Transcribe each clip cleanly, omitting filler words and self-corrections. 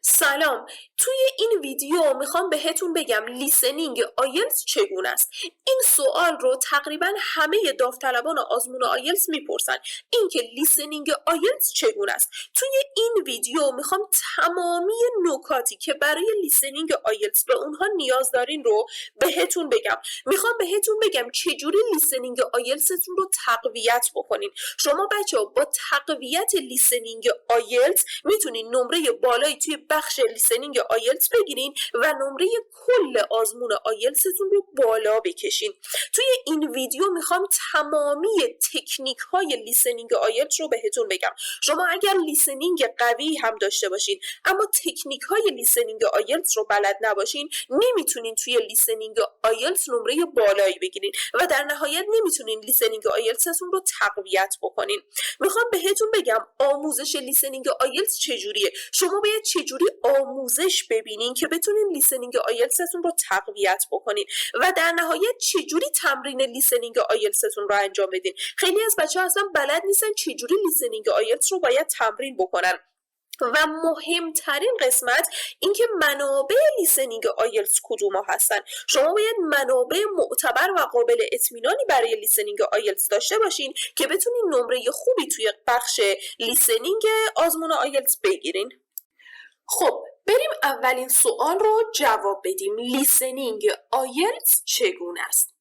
سلام. توی این ویدیو میخوام بهتون بگم لیسنینگ آیلتس چگونه است. این سوال رو تقریبا همه داوطلبان آزمون آیلتس میپرسن، اینکه لیسنینگ آیلتس چگونه است. توی این ویدیو میخوام تمامی نکاتی که برای لیسنینگ آیلتس به اونها نیاز دارین رو بهتون بگم. میخوام بهتون بگم چجوری لیسنینگ آیلتستون رو تقویت بکنین. شما بچه‌ها با تقویت لیسنینگ آیلتس میتونین نمره بالایی توی بخش لیسنینگ آیلتس بگیرین و نمره کل آزمون آیلتستون رو بالا بکشین. توی این ویدیو میخوام تمامی تکنیک های لیسنینگ آیلتس رو بهتون بگم. شما اگر لیسنینگ قوی هم داشته باشین اما تکنیک های لیسنینگ آیلتس رو بلد نباشین، نمیتونین توی لیسنینگ آیلتس نمره بالایی بگیرین و در نهایت نمیتونین لیسنینگ آیلتستون رو تقویت بکنین. میخوام بهتون بگم آموزش لیسنینگ آیلتس چجوریه. شما باید چجوری آموزش ببینین که بتونین لیسنینگ آیلتستون رو تقویت بکنین و در نهایت چجوری تمرین لیسنینگ آیلتستون رو انجام بدین. خیلی از بچه‌ها اصلا بلد نیستن چجوری لیسنینگ آیلتس رو باید تمرین بکنن. و مهمترین قسمت اینکه منابع لیسنینگ آیلتس کدوم ها هستن. شما باید منابع معتبر و قابل اطمینانی برای لیسنینگ آیلتس داشته باشین که بتونین نمره خوبی توی بخش لیسنینگ آزمون آیلتس بگیرین. خب بریم اولین سوال رو جواب بدیم. لیسنینگ آیلتس چگونه است؟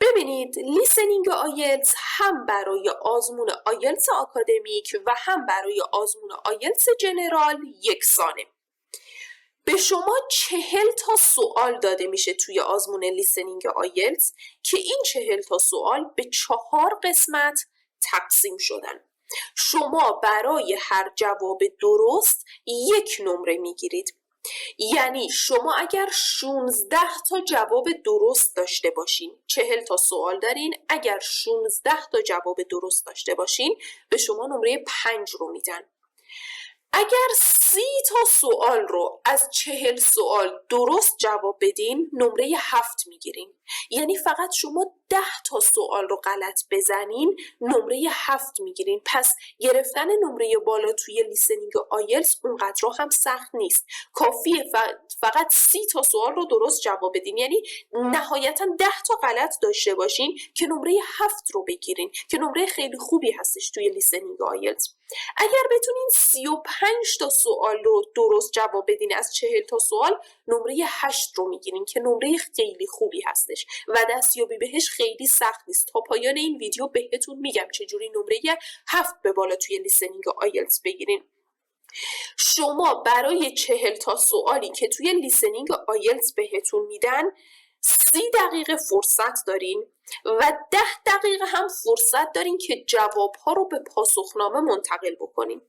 ببینید لیسنینگ آیلتس هم برای آزمون آیلتس آکادمیک و هم برای آزمون آیلتس جنرال یکسانه. به شما 40 تا سوال داده میشه توی آزمون لیسنینگ آیلتس که این 40 تا سوال به 4 قسمت تقسیم شدن. شما برای هر جواب درست 1 نمره میگیرید. یعنی شما اگر 16 تا جواب درست داشته باشین، 40 تا سوال دارین، اگر 16 تا جواب درست داشته باشین به شما نمره 5 رو میدن. اگر 30 تا سوال رو از 40 سوال درست جواب بدین نمره 7 میگیرین. یعنی فقط شما 10 تا سوال رو غلط بزنین نمره 7 میگیرین. پس گرفتن نمره بالا توی لیسنینگ آیلتس اونقدر هم سخت نیست. کافیه فقط 30 تا سوال رو درست جواب بدین. یعنی نهایتا 10 تا غلط داشته باشین که نمره 7 رو بگیرین که نمره خیلی خوبی هستش توی لیسنینگ آیلتس. اگر بتونین 35 تا سوال رو درست جواب بدین از 40 تا سوال نمره 8 رو میگیرین که نمره خیلی خوبی هستش و دستیابی بهش خیلی سخت نیست. تا پایان این ویدیو بهتون میگم چجوری نمره 7 به بالا توی لیسنینگ آیلتس بگیرین. شما برای 40 تا سوالی که توی لیسنینگ آیلتس بهتون میدن 30 دقیقه فرصت دارین و 10 دقیقه هم فرصت دارین که جوابها رو به پاسخنامه منتقل بکنین.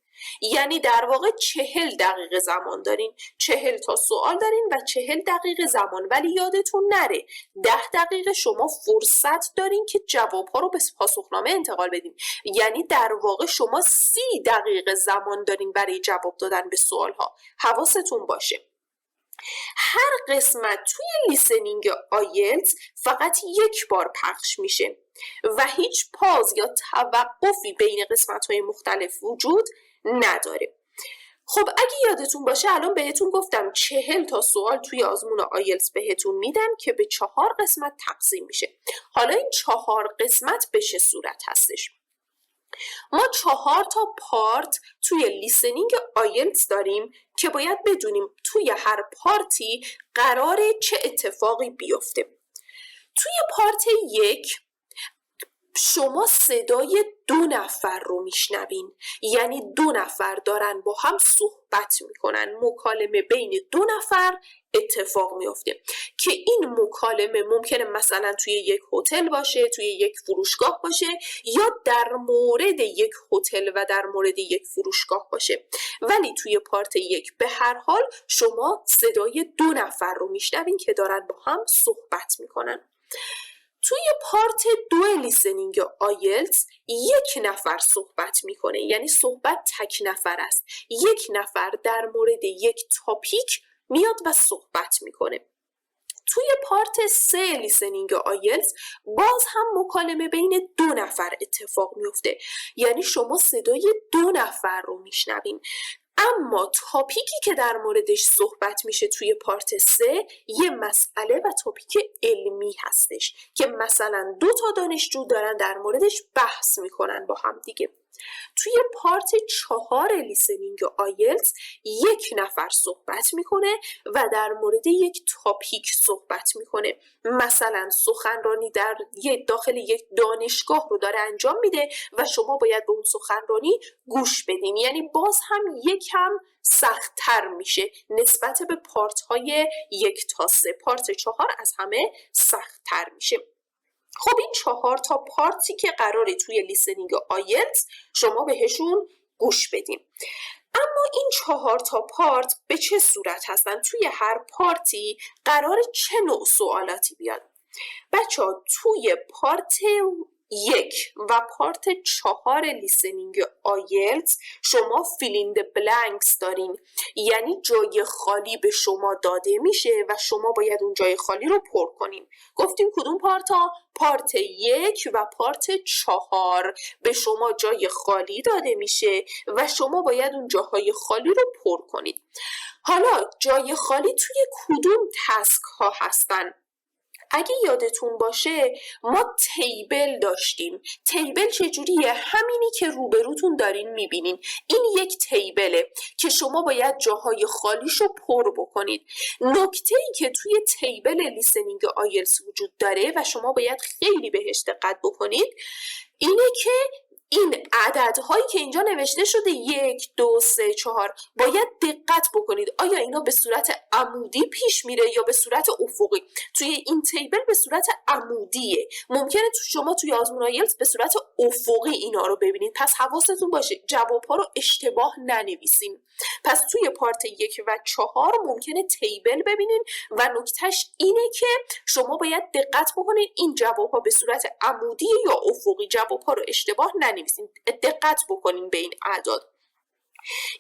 یعنی در واقع 40 دقیقه زمان دارین، 40 تا سوال دارین و 40 دقیقه زمان. ولی یادتون نره 10 دقیقه شما فرصت دارین که جوابها رو به پاسخنامه انتقال بدین. یعنی در واقع شما 30 دقیقه زمان دارین برای جواب دادن به سوالها. حواستون باشه. هر قسمت توی لیسنینگ آیلتس فقط 1 بار پخش میشه و هیچ پاز یا توقفی بین قسمت‌های مختلف وجود نداره. خب اگه یادتون باشه الان بهتون گفتم 40 تا سوال توی آزمون آیلتس بهتون میدن که به 4 قسمت تقسیم میشه. حالا این 4 قسمت به چه صورت هستش؟ ما 4 تا پارت توی لیسنینگ آیلتس داریم که باید بدونیم توی هر پارتی قراره چه اتفاقی بیفته. توی پارت 1 شما صدای 2 نفر رو میشنوین. یعنی 2 نفر دارن با هم صحبت میکنن، مکالمه بین 2 نفر اتفاق میفته که این مکالمه ممکنه مثلا توی یک هتل باشه، توی یک فروشگاه باشه یا در مورد یک هتل و در مورد یک فروشگاه باشه. ولی توی پارت 1 به هر حال شما صدای 2 نفر رو میشنوین که دارن با هم صحبت میکنن. توی پارت 2 لیسنینگ آیلتس 1 نفر صحبت میکنه. یعنی صحبت تک نفر است. 1 نفر در مورد یک تاپیک میاد و صحبت میکنه. توی پارت 3 لیسنینگ آیلتس باز هم مکالمه بین 2 نفر اتفاق میفته. یعنی شما صدای 2 نفر رو میشنوین. اما تاپیکی که در موردش صحبت میشه توی پارت 3 یه مسئله و تاپیک علمی هستش که مثلا 2 تا دانشجو دارن در موردش بحث میکنن با هم دیگه. توی پارت 4 لیسنینگ آیلتس 1 نفر صحبت میکنه و در مورد یک تاپیک صحبت میکنه، مثلا سخنرانی در داخل یک دانشگاه رو داره انجام میده و شما باید به اون سخنرانی گوش بدین، یعنی باز هم یکم سخت‌تر میشه نسبت به پارت های 1 تا 3. پارت 4 از همه سخت‌تر میشه. خب این 4 تا پارتی که قراره توی لیسنینگ آیلتس شما بهشون گوش بدین. اما این 4 تا پارت به چه صورت هستن؟ توی هر پارتی قراره چه نوع سوالاتی بیاد؟ بچه‌ها توی پارت 1 و پارت 4 لیسنینگ آیلتس شما فیل د بلانکس دارین، یعنی جای خالی به شما داده میشه و شما باید اون جای خالی رو پر کنین. گفتیم کدوم پارتا؟ پارت 1 و پارت 4 به شما جای خالی داده میشه و شما باید اون جاهای خالی رو پر کنید. حالا جای خالی توی کدوم تسک ها هستن؟ اگه یادتون باشه ما تیبل داشتیم. تیبل چجوریه؟ همینی که روبروتون دارین میبینین. این یک تیبله که شما باید جاهای خالیشو پر بکنید. نکته‌ای که توی تیبل لیسنینگ آیلتس وجود داره و شما باید خیلی بهش دقت بکنید اینه که این عددهایی که اینجا نوشته شده 1 2 3 4 باید دقت بکنید آیا اینا به صورت عمودی پیش میره یا به صورت افقی. توی این تیبل به صورت عمودیه، ممکنه شما توی آزمون آیلتس به صورت افقی اینا رو ببینید، پس حواستون باشه جوابها رو اشتباه ننویسین. پس توی پارت 1 و 4 ممکنه تیبل ببینین و نکتهش اینه که شما باید دقت بکنید این جوابها به صورت عمودی یا افقی. جوابها رو اشتباه ننویسین، دقت بکنین به این اعداد.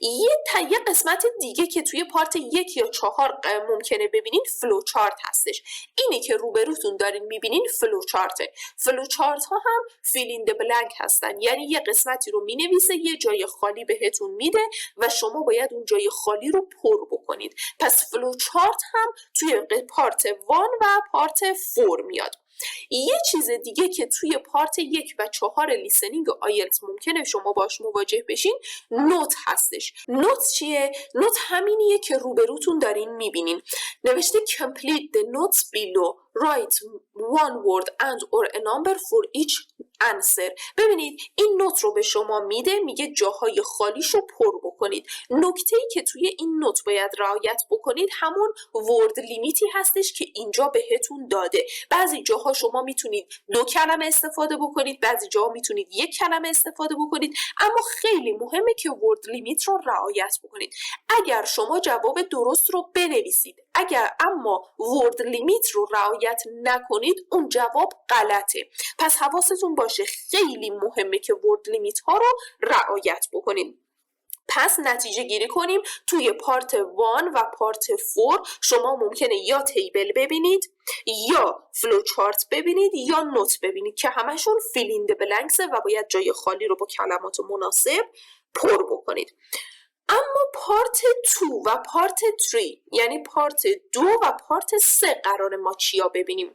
یه قسمت دیگه که توی پارت 1 یا 4 ممکنه ببینین فلو چارت هستش. اینی که روبروتون دارین میبینین فلو چارته. فلو چارت ها هم فیل این د بلانک هستن، یعنی یه قسمتی رو مینویسه یه جای خالی بهتون میده و شما باید اون جای خالی رو پر بکنید. پس فلو چارت هم توی پارت 1 و پارت 4 میاد. یه چیز دیگه که توی پارت 1 و 4 لیسنینگ آیلتس ممکنه شما باش مواجه بشین نوت هستش. نوت چیه؟ نوت همینیه که روبروتون دارین میبینین. نوشته complete the notes below, write one word and or a number for each answer. ببینید این نوت رو به شما میده، میگه جاهای خالیشو پر بکنید. نکته‌ای که توی این نوت باید رعایت بکنید همون ورد لیمیتی هستش که اینجا بهتون داده. بعضی جاها شما میتونید 2 کلمه استفاده بکنید، بعضی جاها میتونید 1 کلمه استفاده بکنید، اما خیلی مهمه که ورد لیمیت رو رعایت بکنید. اگر شما جواب درست رو بنویسید اما ورد لیمیت رو رعایت نکنید اون جواب غلطه. پس حواستون باشه خیلی مهمه که ورد لیمیت ها رو رعایت بکنید. پس نتیجه گیری کنیم توی پارت 1 و پارت 4 شما ممکنه یا تیبل ببینید یا فلو چارت ببینید یا نوت ببینید که همشون فیل این د بلانکس و باید جای خالی رو با کلمات مناسب پر بکنید. اما پارت 2 و پارت 3 یعنی پارت 2 و پارت 3 قرار ما چیا ببینیم؟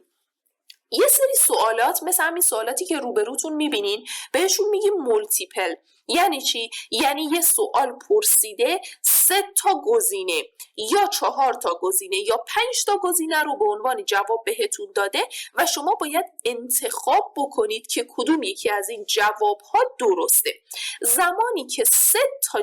یه سری سوالات مثل همین سوالاتی که روبروتون میبینین بهشون میگیم مولتیپل. یعنی چی؟ یعنی یه سوال پرسیده 3 تا گزینه یا 4 تا گزینه یا 5 تا گزینه رو به عنوان جواب بهتون داده و شما باید انتخاب بکنید که کدوم یکی از این جواب ها درسته. زمانی که 3 تا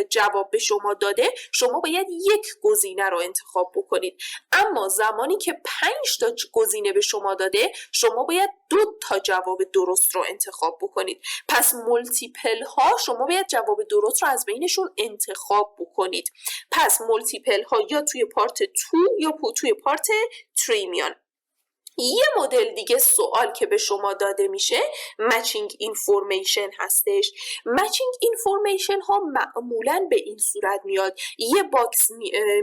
جواب به شما داده شما باید 1 گزینه رو انتخاب بکنید، اما زمانی که 5 تا گزینه به شما داده شما باید 2 تا جواب درست رو انتخاب بکنید. پس مولتیپل ها شما باید جواب درست رو از بینشون انتخاب بکنید. پس مولتیپل ها یا توی پارت 2 یا توی پارت 3 میان. یه مدل دیگه سوال که به شما داده میشه مچینگ اینفورمیشن هستش. مچینگ اینفورمیشن ها معمولاً به این صورت میاد یه باکس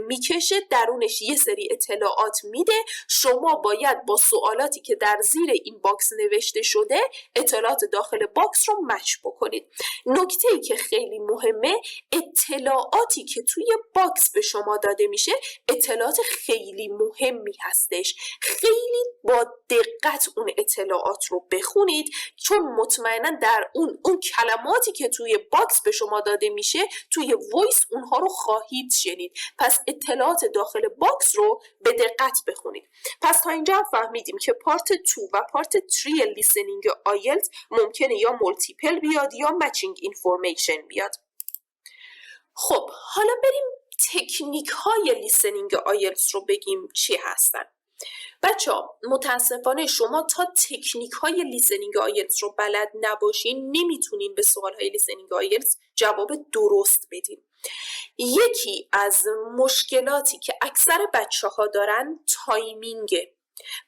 میکشه، درونش یه سری اطلاعات میده، شما باید با سوالاتی که در زیر این باکس نوشته شده اطلاعات داخل باکس رو مچ بکنید. نکته‌ای که خیلی مهمه، اطلاعاتی که توی باکس به شما داده میشه اطلاعات خیلی مهمی هستش. خیلی با دقت اون اطلاعات رو بخونید، چون مطمئنا در اون کلماتی که توی باکس به شما داده میشه توی وایس اونها رو خواهید شنید. پس اطلاعات داخل باکس رو به دقت بخونید. پس تا اینجا فهمیدیم که پارت 2 و پارت 3 لیسنینگ آیلتس ممکنه یا مولتیپل بیاد یا مچینگ اینفورمیشن بیاد. خب حالا بریم تکنیک های لیسنینگ آیلتس رو بگیم چی هستن. بچه‌ها متاسفانه شما تا تکنیک های لیسنینگ آیلتس رو بلد نباشین نمیتونین به سوال های لیسنینگ آیلتس جواب درست بدین. یکی از مشکلاتی که اکثر بچه ها دارن تایمینگه.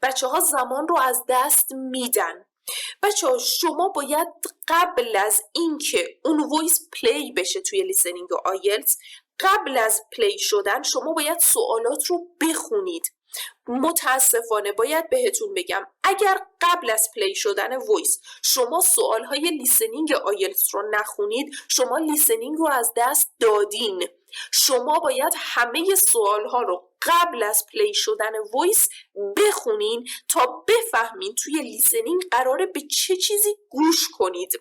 بچه ها زمان رو از دست میدن. بچه‌ها شما باید قبل از اینکه اون وایس پلی بشه توی لیسنینگ آیلتس، قبل از پلی شدن شما باید سوالات رو بخونید. متاسفانه باید بهتون بگم اگر قبل از پلی شدن وایس شما سوالهای لیسنینگ آیلتس رو نخونید، شما لیسنینگ رو از دست دادین. شما باید همه سوالها رو قبل از پلی شدن وایس بخونین تا بفهمین توی لیسنینگ قراره به چه چیزی گوش کنید.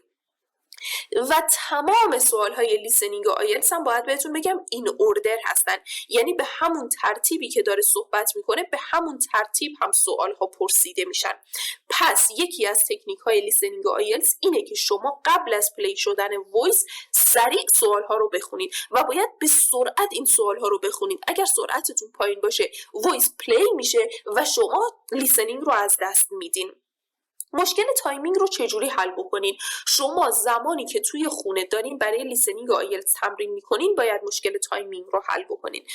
و تمام سوالهای لیسنینگ آیلتس هم باید بهتون بگم این اوردر هستن، یعنی به همون ترتیبی که داره صحبت میکنه به همون ترتیب هم سوالها پرسیده میشن. پس یکی از تکنیک های لیسنینگ آیلتس اینه که شما قبل از پلی شدن وایس سریع سوالها رو بخونید و باید به سرعت این سوالها رو بخونید. اگر سرعتتون پایین باشه وایس پلی میشه و شما لیسنینگ رو از دست میدین. مشکل تایمینگ رو چجوری حل بکنین؟ شما زمانی که توی خونه دارین برای لیسنینگ آیلتس تمرین میکنین باید مشکل تایمینگ رو حل بکنین.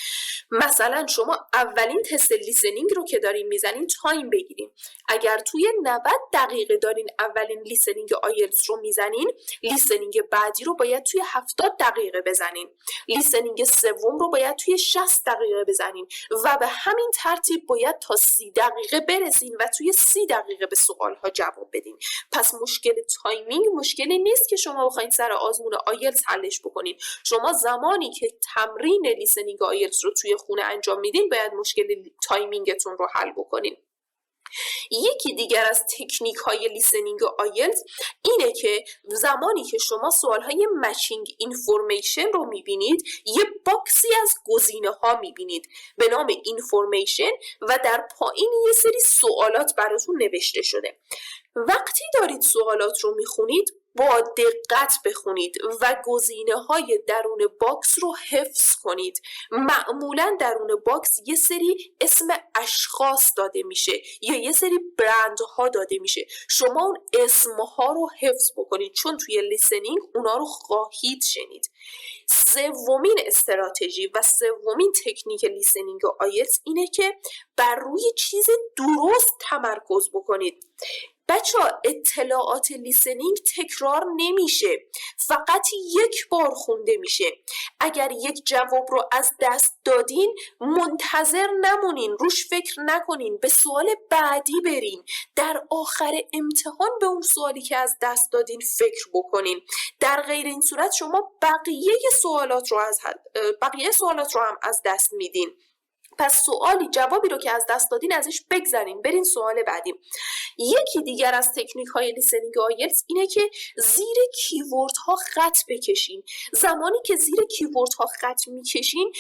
مثلا شما اولین تست لیسنینگ رو که دارین میزنین تایم بگیرین. اگر توی 90 دقیقه دارین اولین لیسنینگ آیلتس رو میزنین، لیسنینگ بعدی رو باید توی 70 دقیقه بزنین. لیسنینگ سوم رو باید توی 60 دقیقه بزنین و به همین ترتیب باید تا 30 دقیقه برسین و توی 30 دقیقه به سوالها جواب بدین. پس مشکل تایمینگ مشکلی نیست که شما بخواید سر آزمون آیلتس حلش بکنین. شما زمانی که تمرین لیسنینگ آیلتس رو توی خونه انجام میدین باید مشکل تایمینگتون رو حل بکنین. یکی دیگر از تکنیک های لیسنینگ آیلتس اینه که زمانی که شما سوال های مچینگ اینفورمیشن رو میبینید یه باکسی از گزینه ها میبینید به نام اینفورمیشن و در پایین یه سری سوالات براتون نوشته شده. وقتی دارید سوالات رو میخونید با دقت بخونید و گزینه‌های درون باکس رو حفظ کنید. معمولاً درون باکس یه سری اسم اشخاص داده میشه یا یه سری برندها داده میشه. شما اون اسمها رو حفظ بکنید چون توی لیسنینگ اونا رو خواهید شنید. سومین استراتژی و سومین تکنیک لیسنینگ آیلتس اینه که بر روی چیز درست تمرکز بکنید. بچه‌ها اطلاعات لیسنینگ تکرار نمیشه، فقط یک بار خونده میشه. اگر یک جواب رو از دست دادین منتظر نمونین، روش فکر نکنین، به سوال بعدی برین. در آخر امتحان به اون سوالی که از دست دادین فکر بکنین. در غیر این صورت شما بقیه سوالات رو هم از دست میدین. پس جوابی رو که از دست دادین ازش بگذرین، برین سوال بعدی. یکی دیگر از تکنیک های لیسنینگ آیلتس اینه که زیر کیورد ها خط بکشین. زمانی که زیر کیورد ها خط میکشین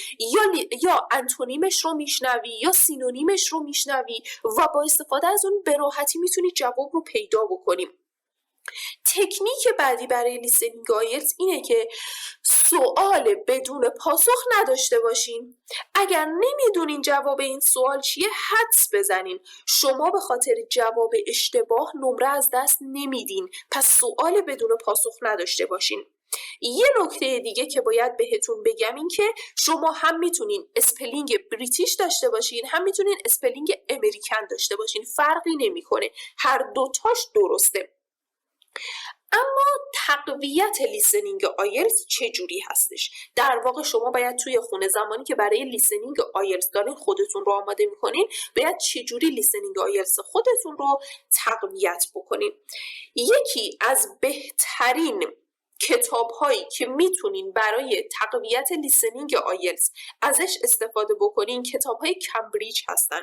یا انتونیمش رو میشنوی یا سینونیمش رو میشنوی و با استفاده از اون به راحتی میتونی جواب رو پیدا بکنی. تکنیک بعدی برای لیسنینگ آیلتس اینه که سوال بدون پاسخ نداشته باشین. اگر نمیدونین جواب این سوال چیه حدس بزنین. شما به خاطر جواب اشتباه نمره از دست نمیدین. پس سوال بدون پاسخ نداشته باشین. یه نکته دیگه که باید بهتون بگم این که شما هم میتونین اسپلینگ بریتیش داشته باشین، هم میتونین اسپلینگ امریکن داشته باشین، فرقی نمیکنه، هر دوتاش درسته. اما تقویت لیسنینگ آیلتس چجوری هستش؟ در واقع شما باید توی خونه زمانی که برای لیسنینگ آیلتس دارین خودتون رو آماده میکنین، باید چجوری لیسنینگ آیلتس خودتون رو تقویت بکنین. یکی از بهترین کتاب هایی که میتونین برای تقویت لیسنینگ آیلتس ازش استفاده بکنین کتاب های کمبریج هستن.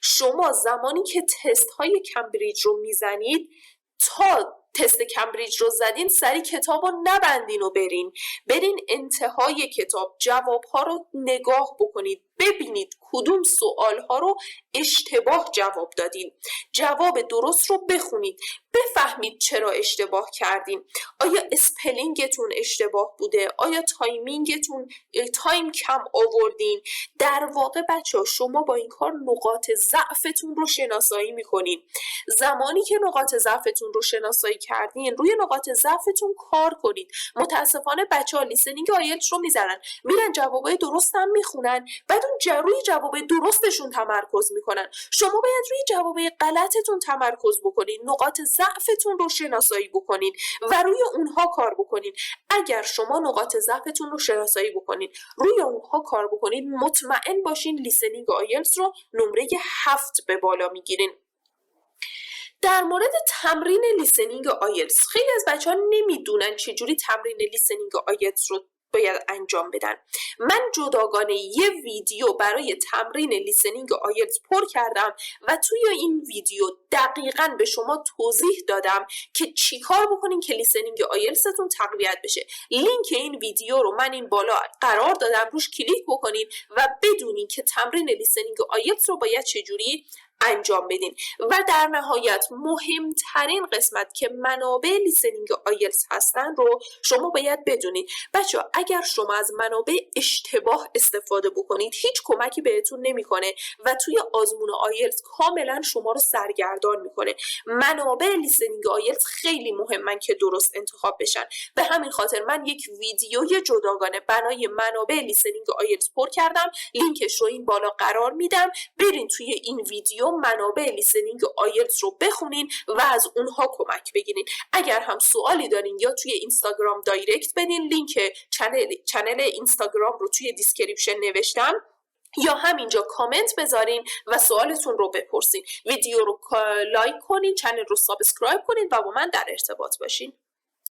شما زمانی که تست های کمبریج رو میزنید، تا تست کمبریج رو زدین سری کتاب رو نبندین و برین انتهای کتاب جوابها رو نگاه بکنید، ببینید کدوم سوالها رو اشتباه جواب دادین، جواب درست رو بخونید، بفهمید چرا اشتباه کردین. آیا اسپلینگتون اشتباه بوده؟ آیا تایم کم آوردین؟ در واقع بچه‌ها شما با این کار نقاط ضعفتون رو شناسایی میکنین. زمانی که نقاط ضعفتون رو شناسایی کردین، روی نقاط ضعفتون کار کنید. متاسفانه بچه‌ها لیسنینگ آیلتس رو میزنن، میرن جوابای درست هم میخونن، بعد اون روی جوابای درستشون تمرکز میکنن. شما باید روی جوابای غلطتون تمرکز بکنید، نقاط ضعفتون رو شناسایی بکنید و روی اونها کار بکنید. اگر شما نقاط ضعفتون رو شناسایی بکنید، روی اونها کار بکنید، مطمئن باشین لیسنینگ آیلتس رو نمره 7 به بالا میگیرین. در مورد تمرین لیسنینگ آیلتس، خیلی از بچه‌ها نمیدونن چجوری تمرین لیسنینگ آیلتس رو باید انجام بدن. من جداگانه یه ویدیو برای تمرین لیسنینگ آیلتس پر کردم و توی این ویدیو دقیقاً به شما توضیح دادم که چیکار بکنین که لیسنینگ آیلتستون تقویت بشه. لینک این ویدیو رو من این بالا قرار دادم، روش کلیک بکنین و بدونین که تمرین لیسنینگ آیلتس رو باید چجوری انجام بدین. و در نهایت مهمترین قسمت که منابع لیسنینگ آیلتس هستن رو شما باید بدونید. بچه‌ها اگر شما از منابع اشتباه استفاده بکنید هیچ کمکی بهتون نمیکنه و توی آزمون آیلتس کاملا شما رو سرگردان میکنه. منابع لیسنینگ آیلتس خیلی مهمن که درست انتخاب بشن. به همین خاطر من یک ویدیوی جداگانه برای منابع لیسنینگ آیلتس پر کردم، لینکش رو این بالا قرار میدم، برین توی این ویدیو منابع لیسنینگ آیلتس رو بخونین و از اونها کمک بگیرین. اگر هم سوالی دارین یا توی اینستاگرام دایرکت بدین، لینک چنل اینستاگرام رو توی دیسکریپشن نوشتم، یا همینجا کامنت بذارین و سوالتون رو بپرسین. ویدیو رو لایک کنین، چنل رو سابسکرایب کنین و با من در ارتباط باشین.